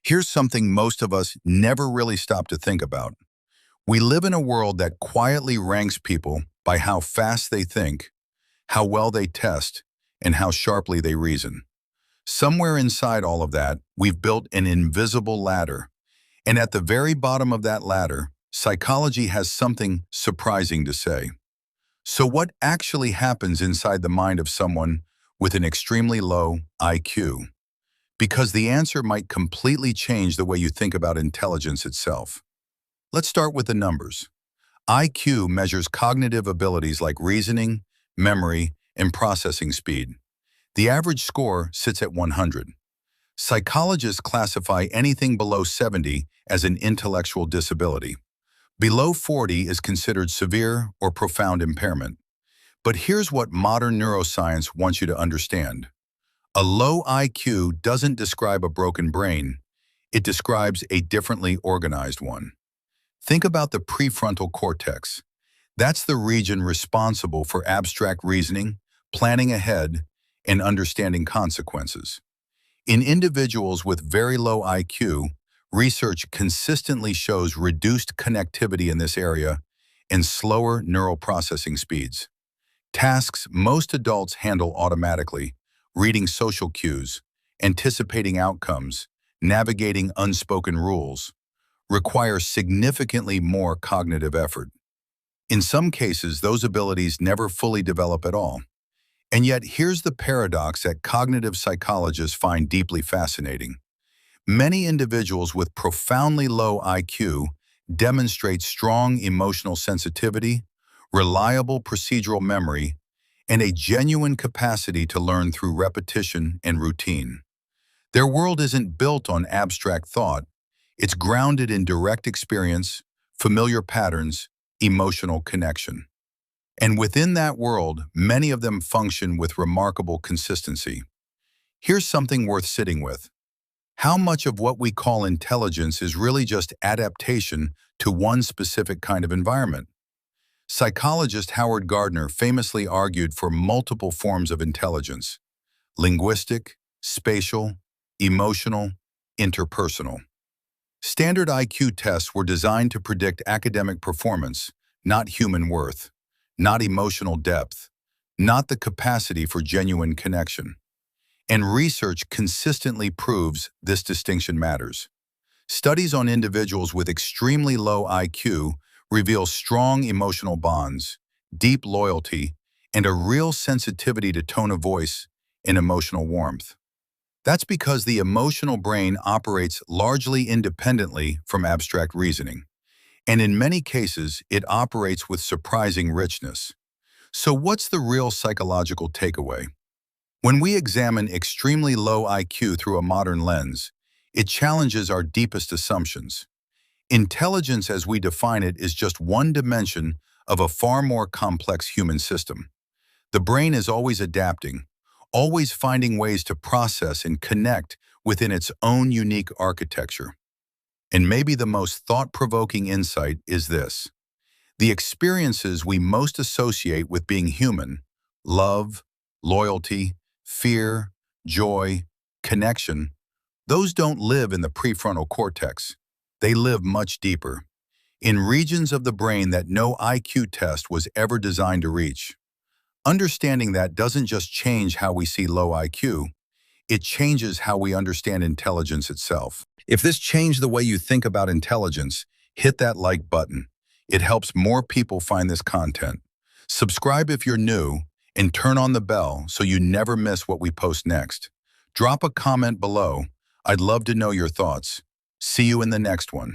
Here's something most of us never really stop to think about. We live in a world that quietly ranks people by how fast they think, how well they test, and how sharply they reason. Somewhere inside all of that, we've built an invisible ladder. And at the very bottom of that ladder, psychology has something surprising to say. So what actually happens inside the mind of someone with an extremely low IQ? Because the answer might completely change the way you think about intelligence itself. Let's start with the numbers. IQ measures cognitive abilities like reasoning, memory, and processing speed. The average score sits at 100. Psychologists classify anything below 70 as an intellectual disability. Below 40 is considered severe or profound impairment. But here's what modern neuroscience wants you to understand. A low IQ doesn't describe a broken brain. It describes a differently organized one. Think about the prefrontal cortex. That's the region responsible for abstract reasoning, planning ahead, and understanding consequences. In individuals with very low IQ, research consistently shows reduced connectivity in this area and slower neural processing speeds. Tasks most adults handle automatically, reading social cues, anticipating outcomes, navigating unspoken rules, require significantly more cognitive effort. In some cases, those abilities never fully develop at all. And yet, here's the paradox that cognitive psychologists find deeply fascinating. Many individuals with profoundly low IQ demonstrate strong emotional sensitivity, reliable procedural memory, and a genuine capacity to learn through repetition and routine. Their world isn't built on abstract thought. It's grounded in direct experience, familiar patterns, emotional connection. And within that world, many of them function with remarkable consistency. Here's something worth sitting with. How much of what we call intelligence is really just adaptation to one specific kind of environment? Psychologist Howard Gardner famously argued for multiple forms of intelligence: linguistic, spatial, emotional, interpersonal. Standard IQ tests were designed to predict academic performance, not human worth, not emotional depth, not the capacity for genuine connection. And research consistently proves this distinction matters. Studies on individuals with extremely low IQ reveal strong emotional bonds, deep loyalty, and a real sensitivity to tone of voice and emotional warmth. That's because the emotional brain operates largely independently from abstract reasoning. And in many cases, it operates with surprising richness. So what's the real psychological takeaway? When we examine extremely low IQ through a modern lens, it challenges our deepest assumptions. Intelligence as we define it is just one dimension of a far more complex human system. The brain is always adapting, always finding ways to process and connect within its own unique architecture. And maybe the most thought-provoking insight is this: the experiences we most associate with being human, love, loyalty, fear, joy, connection, those don't live in the prefrontal cortex. They live much deeper, in regions of the brain that no IQ test was ever designed to reach. Understanding that doesn't just change how we see low IQ, it changes how we understand intelligence itself. If this changed the way you think about intelligence, hit that like button. It helps more people find this content. Subscribe if you're new, and turn on the bell so you never miss what we post next. Drop a comment below. I'd love to know your thoughts. See you in the next one.